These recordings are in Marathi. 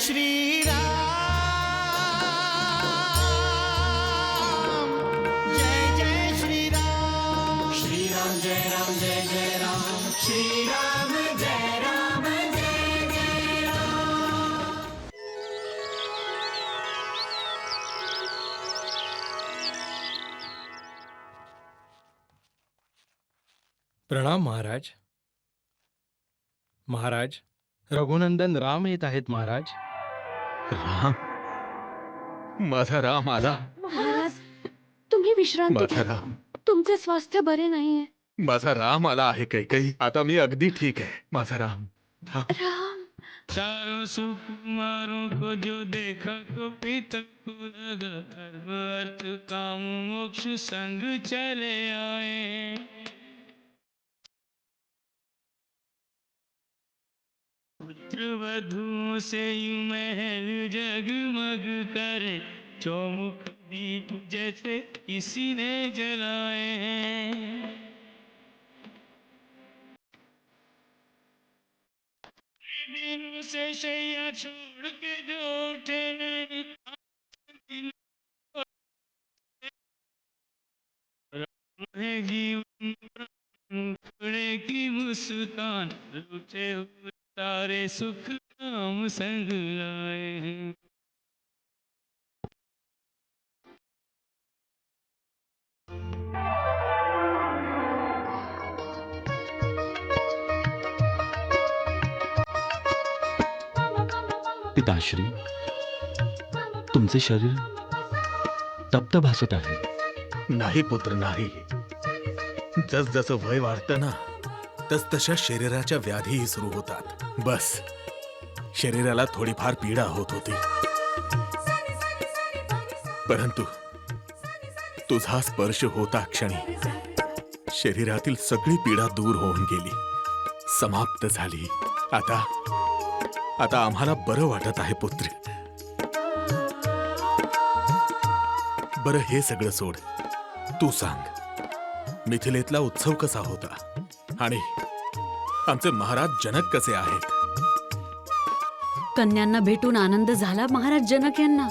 श्रीराम, जय जय श्रीराम, श्रीराम जय राम जय जय राम, श्रीराम जय राम जय जय राम। प्रणाम महाराज. महाराज, रघुनंदन राम येत आहेत महाराज. राम, माझा राम आला. महाराज, तुम्ही विश्रांती माझा घ्या. राम, तुमचे स्वास्थ्य बरे नाहीये. माझा राम आला आहे. कैकई, आता मी अगदी ठीक आहे. माझा राम. राम, चारों सुकुमारों को जो देखा को पीत लगा, धर्म अर्थ काम मोक्ष संग चले आए। पुत्र वधुओं से यूं महल जगमग करे, चौमुख दीप जैसे किसी ने जलाए हैं। दिनों से शैया छोड़ के जो उठे नहीं, जीवन टुकड़े की मुस्कान, रूठे हुए तारे सुख नाम संग लाए हैं। पिताश्री, तुमचे शरीर तप्त भासत आहे. नाही पुत्र, नाही. जस जसं वय वाढतं ना, तस तशा शरीराच्या व्याधीही सुरू होतात. बस शरीराला थोडीफार पीडा होत होती, परंतु तुझा स्पर्श होता क्षणी शरीरातील सगळी पीडा दूर होऊन गेली, समाप्त झाली. आता आम्हाला बरं वाटत आहे पुत्र. बरं, हे सगळं सोड. तू सांग, मिथिलेतला उत्सव कसा होता आणि आमचे महाराज जनक कसे आहेत? कन्यांना भेटून आनंद झाला महाराज जनक यांना.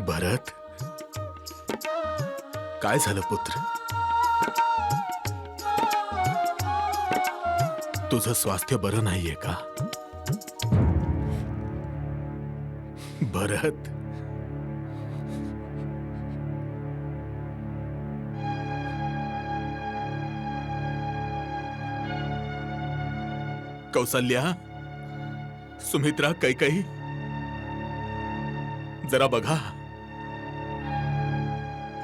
भरत, काय झालं पुत्र? तुझं स्वास्थ्य बरं नाहीये का? भरत, कौसल्या, सुमित्रा, कैकई, जरा बघा.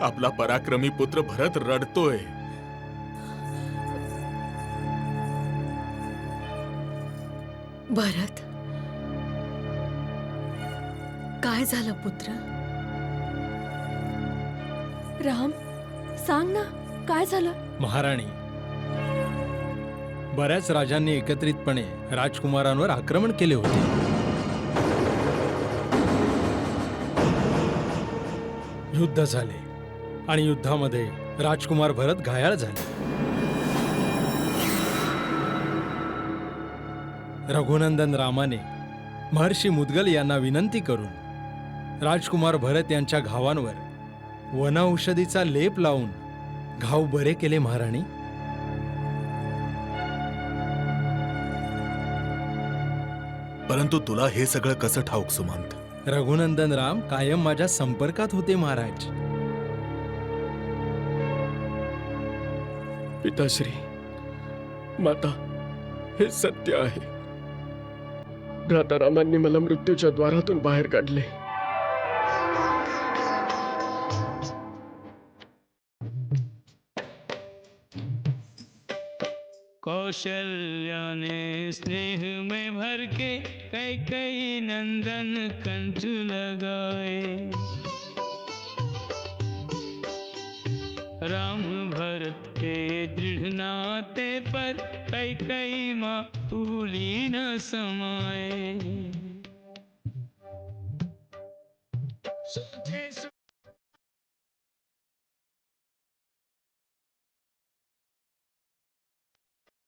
आपला पराक्रमी पुत्र भरत रडतोय. भरत, काय झालं पुत्र? राम, सांग ना, काय झालं? महाराणी, बऱ्याच राजांनी एकत्रितपणे राजकुमारांवर आक्रमण केले होते. युद्ध झाले आणि युद्धामध्ये राजकुमार भरत घायाळ झाले. रघुनंदन रामाने महर्षी मुद्गल यांना विनंती करून राजकुमार भरत यांच्या घावांवर वनौषधीचा लेप लावून घाव बरे केले. महाराणी, परंतु तुला हे सगळं कसं ठाऊक सुमंत? रघुनंदन राम कायम माझ्या संपर्कात होते महाराज. पिताश्री, माता, हे सत्य आहे. भ्राता रामांनी मला मृत्यूच्या द्वारातून बाहेर काढले. कौशल्या ने स्नेह में भर के कैकई नंदन कंठ लगाए। राम भरत के दृढ़ नाते पर कैकई माँ भूली न समाए।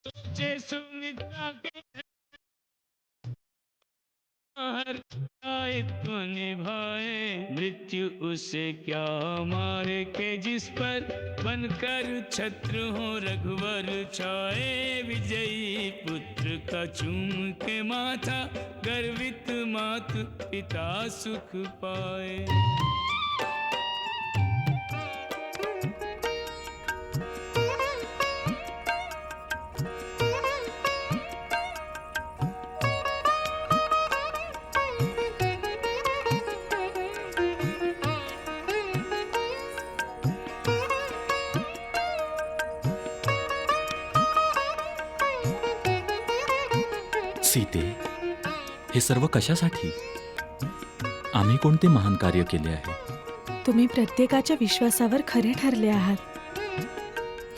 सोचे सुमित्रा के हर दायित्व निभाए, मृत्यु उसे क्या मारे के जिस पर बनकर छत्र हो रघुवर छाए। विजयी पुत्र का चूम के माथा, गर्वित मात पिता सुख पाए। सीते, हे सर्व कशासाठी? आम्ही कोणते महान कार्य केले आहे? तुम्ही प्रत्येकाच्या विश्वासावर खरे ठरले आहात.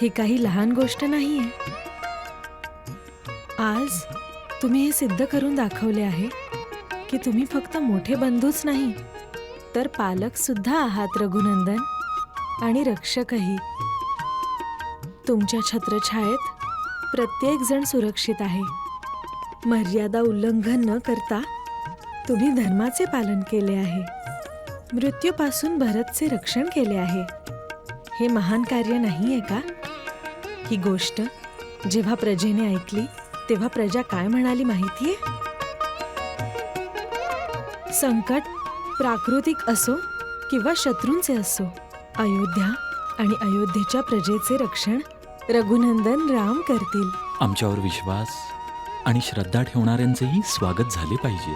ही काही लहान गोष्ट नाहीये. आज तुम्ही हे सिद्ध करून दाखवले आहे की तुम्ही फक्त मोठे बंधूच नाही, तर पालक सुद्धा आहात रघुनंदन, आणि रक्षकही. तुमच्या छत्रछायेत प्रत्येक जण सुरक्षित आहे. मर्यादा उल्लंघन न करता तुम्ही धर्माचे पालन केले आहे. मृत्यूपासून भरतचे रक्षण केले आहे. हे महान कार्य नाहीये का? ही गोष्ट जेव्हा प्रजेने ऐकली तेव्हा प्रजा काय म्हणाली माहितीये? संकट प्राकृतिक असो किंवा शत्रूंचे असो, अयोध्या आणि अयोध्येच्या प्रजेचे रक्षण रघुनंदन राम करतील. आमच्यावर विश्वास आणि श्रद्धा ठेवणाऱ्यांचेही स्वागत झाले पाहिजे.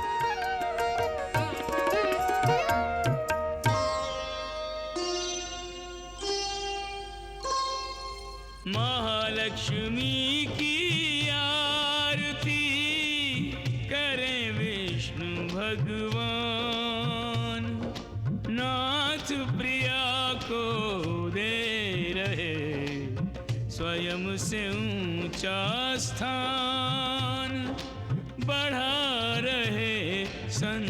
महालक्ष्मी की आरती करे विष्णु भगवान, नाथ प्रिया को दे रहे स्वयं से ऊंचा स्थान, बढ़ा रहे सम्मान.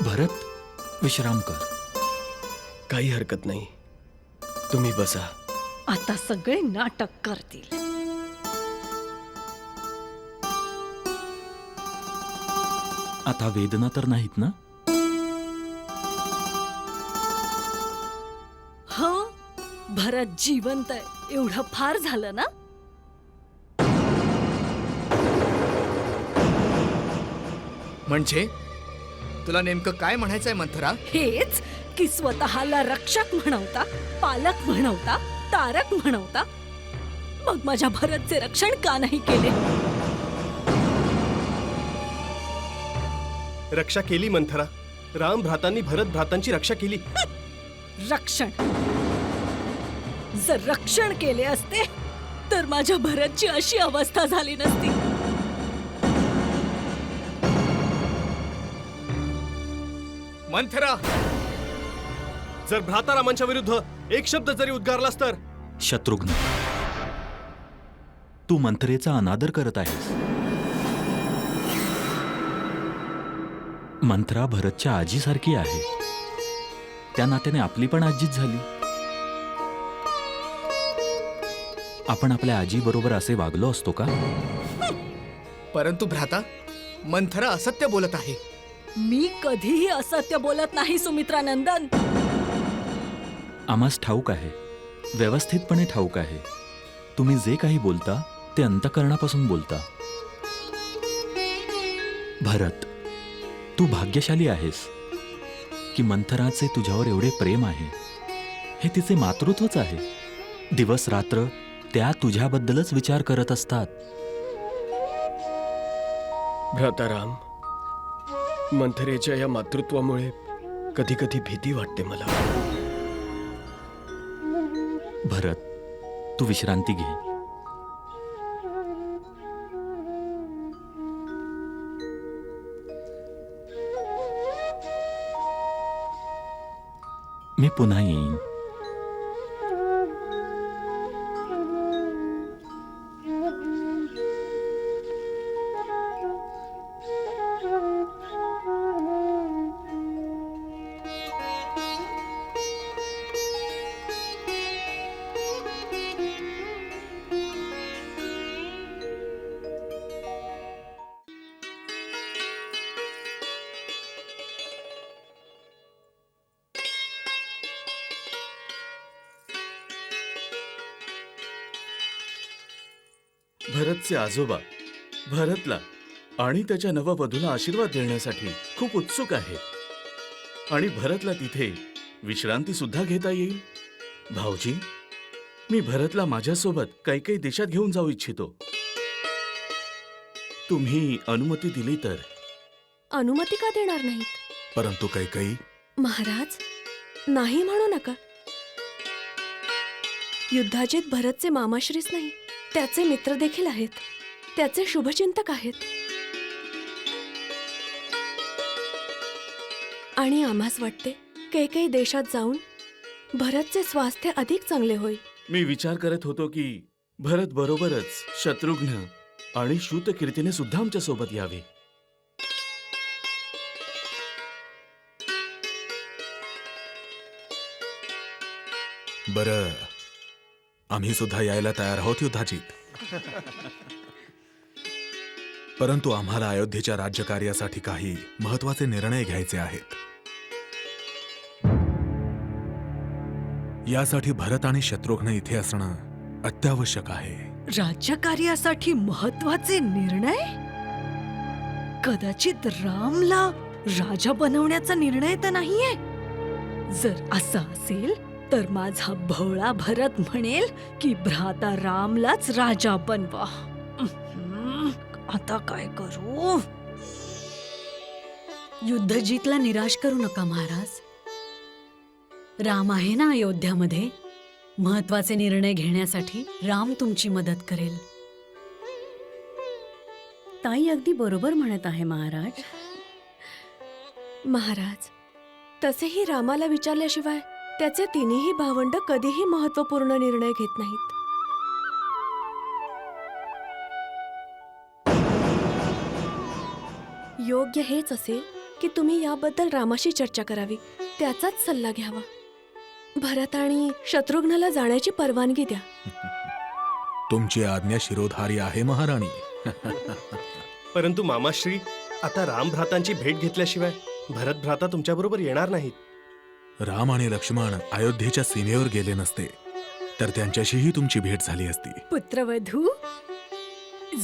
भरत, विश्राम कर. काही हरकत नाही, तुम्ही बसा. आता सगळे नाटक करतील. आता वेदना तर नाहीत ना? हो, भरत जिवंत आहे एवढं फार झालं ना. म्हणजे तुला नेमकं काय म्हणायचंय मंथरा? हेच की स्वतःला रक्षक म्हणवता, पालक म्हणवता, तारक म्हणवता, मग माझ्या भरतचे रक्षण का नाही केले? रक्षा केली मंथरा. राम भ्रातांनी भरत भ्रातांची रक्षा केली. रक्षण जर रक्षण केले असते तर माझ्या भरतची अशी अवस्था झाली नसती. मंथरा, जर भ्रातारामांच्या विरुद्ध एक शब्द जरी उद्गारलास तर. शत्रुघ्न, तू मंथरेचा अनादर करत आहेस. मंथरा भरतच्या आजीसारखी आहे. त्या नात्याने आपली पण आजीच झाली. आपण आपल्या आजी बरोबर असे वागलो असतो का? परंतु भ्राता, मंथरा असत्य बोलत आहे. मी कधीही असत्य बोलत नाही सुमित्रानंदन. आम्हास ठाऊक आहे, व्यवस्थितपणे ठाऊक आहे. तुम्ही जे काही बोलता ते अंतःकरणापासून बोलता. भरत, तू भाग्यशाली आहेस की मंथराचे तुझ्यावर एवढे प्रेम आहे. हे तिचे मातृत्वच आहे. दिवस रात्र त्या तुझ्याबद्दलच विचार करत असतात. भ्राताराम, मंथरेच्या या मातृत्वामुळे कधी कधी भीती वाटते मला. भरत, तू विश्रांती घे. मी पुन्हा येईन. भरतचे आजोबा भरतला आणि त्याच्या नववधूला आशीर्वाद देण्यासाठी खूप उत्सुक आहेत आणि भरतला तिथे विश्रांती सुद्धा घेता येईल. भाऊजी, मी भरतला माझ्यासोबत काही देशात घेऊन जाऊ इच्छितो. तुम्ही अनुमती दिली तर. अनुमती का देणार नाहीत? परंतु काही महाराज, नाही म्हणू नका. युद्धाजीत भरतचे मामाश्रीच नाही, त्याचे मित्र देखील आहेत, त्याचे शुभचिंतक आहेत. आणि आम्हास वाटते काही देशात जाऊन भरतचे स्वास्थ्य अधिक चांगले होईल. मी विचार करत होतो की भरत बरोबरच शत्रुघ्न आणि श्रुतकीर्तीने सुद्धा आमच्या सोबत यावे. बरं, आम्ही सुद्धा यायला तयार आहोत युद्धाजीत. परंतु आम्हाला अयोध्येच्या राज्यकार्यासाठी काही महत्वाचे निर्णय घ्यायचे आहेत. यासाठी भरत आणि शत्रुघ्न इथे असणं अत्यावश्यक आहे. राज्यकार्यासाठी महत्वाचे निर्णय? कदाचित रामला राजा बनवण्याचा निर्णय तर नाहीये. जर असं असेल तर माझा भोळा भरत म्हणेल की भ्राता रामलाच राजा बनवा. आता काय करू? युद्ध जितला निराश करू नका महाराज. राम आहे ना अयोध्यामध्ये. महत्वाचे निर्णय घेण्यासाठी राम तुमची मदत करेल. ताई अगदी बरोबर म्हणत आहे महाराज. महाराज, तसेही रामाला विचारल्याशिवाय त्याचे तिन्ही भावंड कधीही महत्वपूर्ण निर्णय घेत नाहीत. योग्य हेच असेल की तुम्ही याबद्दल रामाशी चर्चा करावी, त्याचाच सल्ला घ्यावा. भरत आणि शत्रुघ्नला जाण्याची परवानगी द्या. तुमची आज्ञा शिरोधारी आहे महाराणी. परंतु मामाश्री, आता राम भ्रातांची भेट घेतल्याशिवाय भरत भ्राता तुमच्याबरोबर येणार नाहीत. राम आणि लक्ष्मण अयोध्येच्या सीमेवर गेले नसते तर त्यांच्याशीही तुमची भेट झाली असती. पुत्रवधू,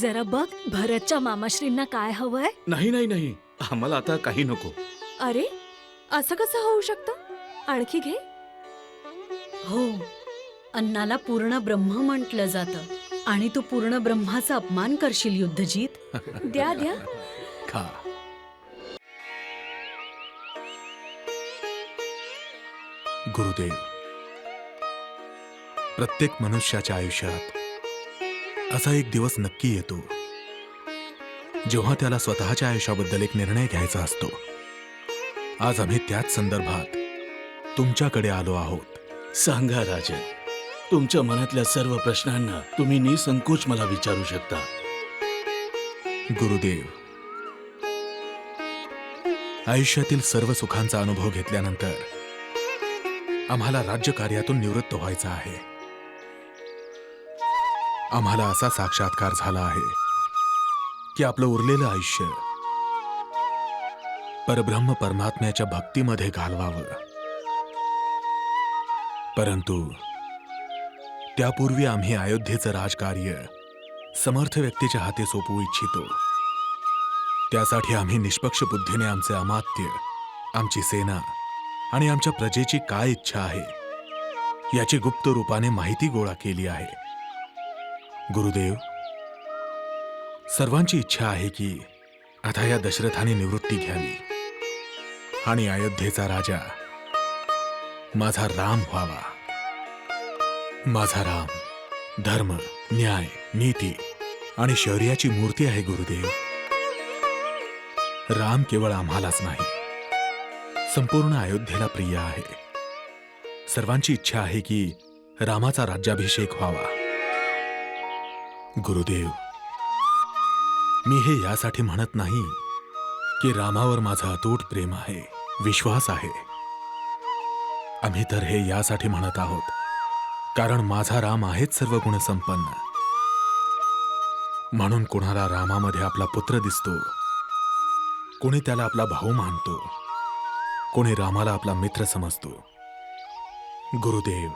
जरा बघ भरतच्या मामाश्रींना काय हवंय. नाही नाही नाही, आम्हाला आता काही नको. अरे, असं कसं होऊ शकतं? आणखी घे. हो, अन्नाला पूर्ण ब्रह्म म्हटलं जातं आणि तू पूर्ण ब्रह्माचा अपमान करशील युद्धजीत. द्या द्या. खा. गुरुदेव, प्रत्येक मनुष्याच्या आयुष्यात असा एक दिवस नक्की येतो जेव्हा त्याला स्वतःच्या आयुष्याबद्दल एक निर्णय घ्यायचा असतो. आज आम्ही त्याच संदर्भात तुमच्याकडे आलो आहोत. सांगा राजन, तुमच्या मनातल्या सर्व प्रश्नांना तुम्ही निसंकोच मला विचारू शकता. गुरुदेव, आयुष्यातील सर्व सुखांचा अनुभव घेतल्यानंतर आम्हाला राज्यकार्यातून निवृत्त व्हायचं आहे. आम्हाला असा साक्षात्कार झाला आहे की आपलं उरलेलं आयुष्य परब्रह्म परमात्म्याच्या भक्तीमध्ये घालवावं. परंतु त्यापूर्वी आम्ही अयोध्येचं राजकार्य समर्थ व्यक्तीच्या हाती सोपवू इच्छितो. त्यासाठी आम्ही निष्पक्ष बुद्धीने आमचे अमात्य, आमची सेना आणि आमच्या प्रजेची काय इच्छा आहे याची गुप्त रूपाने माहिती गोळा केली आहे. गुरुदेव, सर्वांची इच्छा आहे की आता या दशरथाने निवृत्ती घ्यावी आणि अयोध्येचा राजा माझा राम व्हावा. माझा राम धर्म, न्याय, नीती आणि शौर्याची मूर्ती आहे. गुरुदेव, राम केवळ आम्हालाच नाही, संपूर्ण अयोध्येला प्रिय आहे. सर्वांची इच्छा आहे की रामाचा राज्याभिषेक व्हावा. गुरुदेव, मी हे यासाठी म्हणत नाही की रामावर माझं अतूट प्रेम आहे, विश्वास आहे. आम्ही तर हे यासाठी म्हणत आहोत कारण माझा राम आहेच सर्व गुणसंपन्न. म्हणून कोणाला रामामध्ये आपला पुत्र दिसतो, कोणी त्याला आपला भाऊ मानतो, कोणी रामाला आपला मित्र समजतो. गुरुदेव,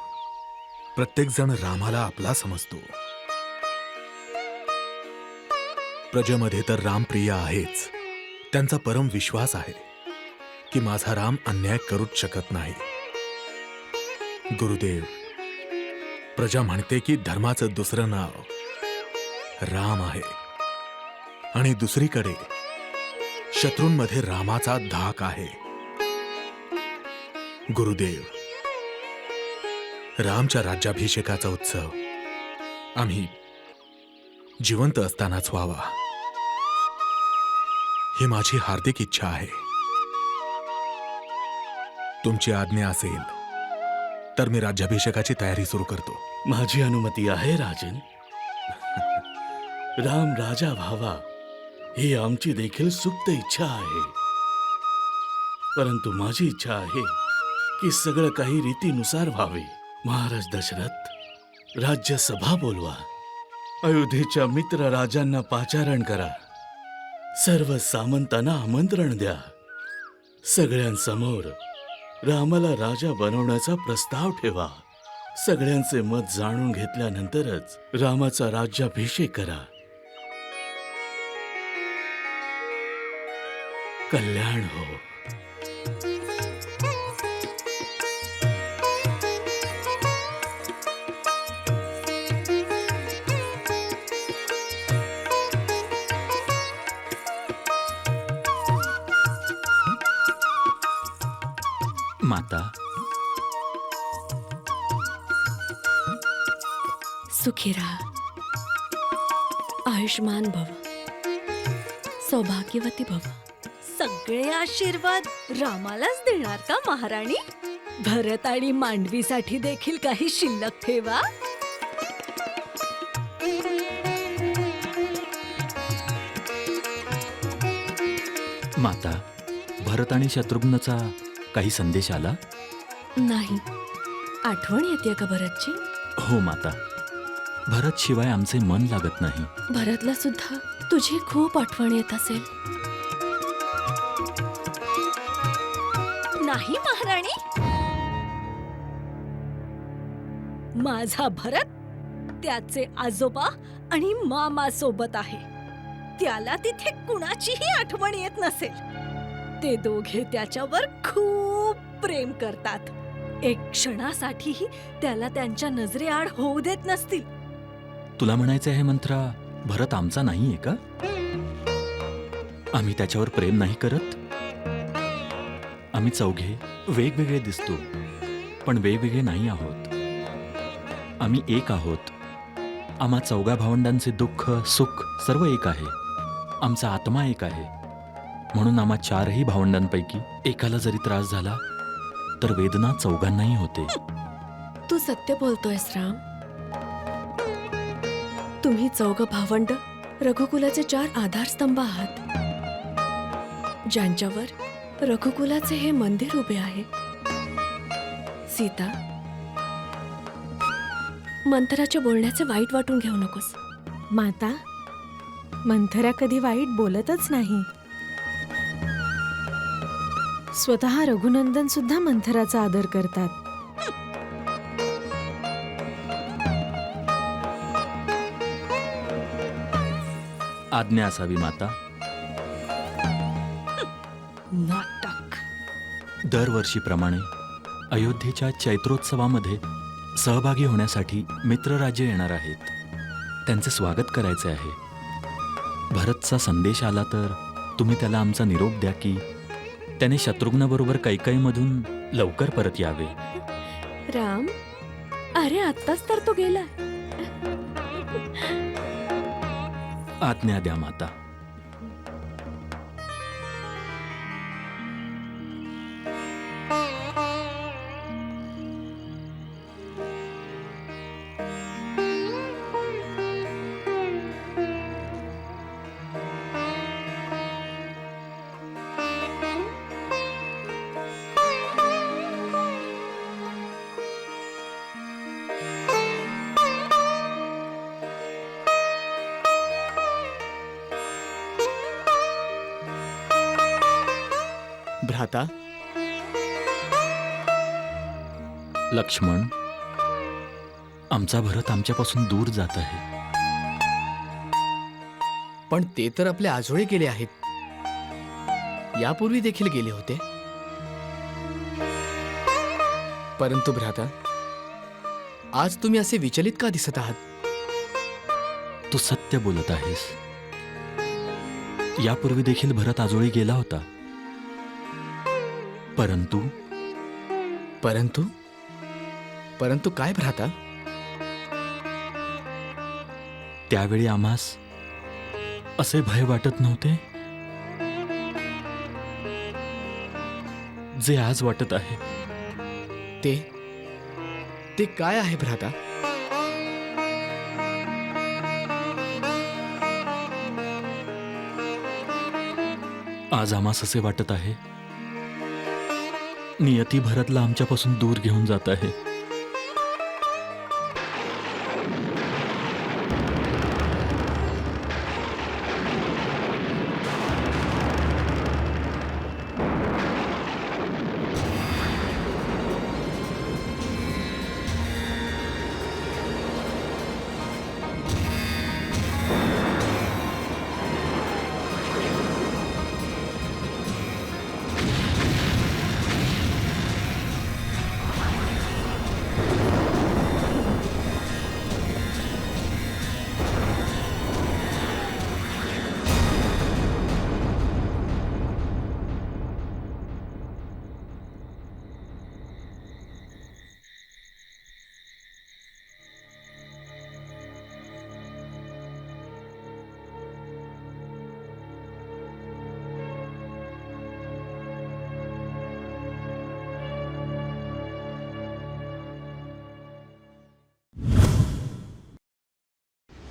प्रत्येकजण रामाला आपला समजतो. प्रजेमध्ये तर रामप्रिय आहेच. त्यांचा परम विश्वास आहे की माझा राम अन्याय करूच शकत नाही. गुरुदेव, प्रजा म्हणते की धर्माचं दुसरं नाव राम आहे आणि दुसरीकडे शत्रूंमध्ये रामाचा धाक आहे. गुरुदेव, रामच्या राज्याभिषेकाचा उत्सव आम्ही जिवंत असतानाच व्हावा, ही माझी हार्दिक इच्छा आहे. तुमची आज्ञा असेल तर मी राज्याभिषेकाची तयारी सुरू करतो. माझी अनुमती आहे राजन. राम राजा व्हावा ही आमची देखील सुप्त इच्छा आहे. परंतु माझी इच्छा आहे की सगळं काही रीतीनुसार व्हावे. महाराज दशरथ, राज्यसभा बोलवा, अयोध्येच्या मित्र राजांना पाचारण करा, सर्व सामंतांना आमंत्रण द्या. सगळ्यांसमोर रामाला राजा बनवण्याचा प्रस्ताव ठेवा. सगळ्यांचे मत जाणून घेतल्यानंतरच रामाचा राज्याभिषेक करा. कल्याण हो. माता, सुखी राहा, आयुष्मान भव, सौभाग्यवती भव. सगळे आशीर्वाद रामालाच देणार का महाराणी? भरत आणि मांडवीसाठी देखील काही शिल्लक ठेवा. माता, भरत आणि शत्रुघ्नचा काही संदेश आला? नाही. आठवण येते का भरतची? हो माता, भरत शिवाय आमचे मन लागत नाही. भरतला सुद्धा तुझी खूप आठवण येत असेल. नाही महाराणी, माझा भरत त्याचे आजोबा आणि मामा सोबत आहे. त्याला तिथे कुणाचीही आठवण येत नसेल. ते दोघे त्याच्यावर खूप प्रेम करतात. एक क्षणासाठीही त्याला त्यांच्या नजरेआड होऊ देत नसतील. तुला म्हणायचं आहे मंत्रा, भरत आमचा नाहीये का? आम्ही त्याच्यावर प्रेम नाही करत? आम्ही चौघे वेगवेगळे दिसतो, पण वेगवेगळे नाही आहोत. आम्ही एक आहोत. आम्हा चौघा भावंडांचे दुःख सुख सर्व एक आहे. आमचा आत्मा एक आहे. म्हणून आम्हा चारही भावंडांपैकी एकाला जरी त्रास झाला तर वेदना चौघांनाही होते. तू सत्य बोलतोयस राम. तुम्ही चौघ भावंड रघुकुलाचे 4 आधारस्तंभ आहात, ज्यांच्यावर रघुकुलाचे हे मंदिर उभे आहे. सीता, मंथराच्या बोलण्याचे वाईट वाटून घेऊ नकोस. माता, मंथरा कधी वाईट बोलतच नाही. स्वतः रघुनंदन सुद्धा मंथराचा आदर करतात. आज्ञा असावी माता. नाटक. दरवर्षीप्रमाणे अयोध्येच्या चैत्रोत्सवामध्ये सहभागी होण्यासाठी मित्रराज्य येणार आहेत. त्यांचे स्वागत करायचे आहे. भरतचा संदेश आला तर तुम्ही त्याला आमचा निरोप द्या की त्याने शत्रुघ्नबरोबर कैकईमधून लवकर परत यावे. राम, अरे आत्ताच तर तो गेला. आज्ञा द्या माता. भ्राता, लक्ष्मण, आमचा भरत आमच्यापासून दूर जात आहे. पण ते तर आपले आजोळे गेले आहेत. यापूर्वी देखील गेले होते. परंतु भ्राता, आज तुम्ही असे विचलित का दिसत आहात? तू सत्य बोलत आहेस. यापूर्वी देखील भरत आजोळी गेला होता. परंतु परंतु परंतु काय भ्राता? त्यावेळी आम्हास असे भय वाटत नव्हते जे आज वाटत आहे. ते काय आहे भ्राता? आज आम्हास असे वाटत आहे नियती भरतला आमच्यापासून दूर घेऊन जात आहे.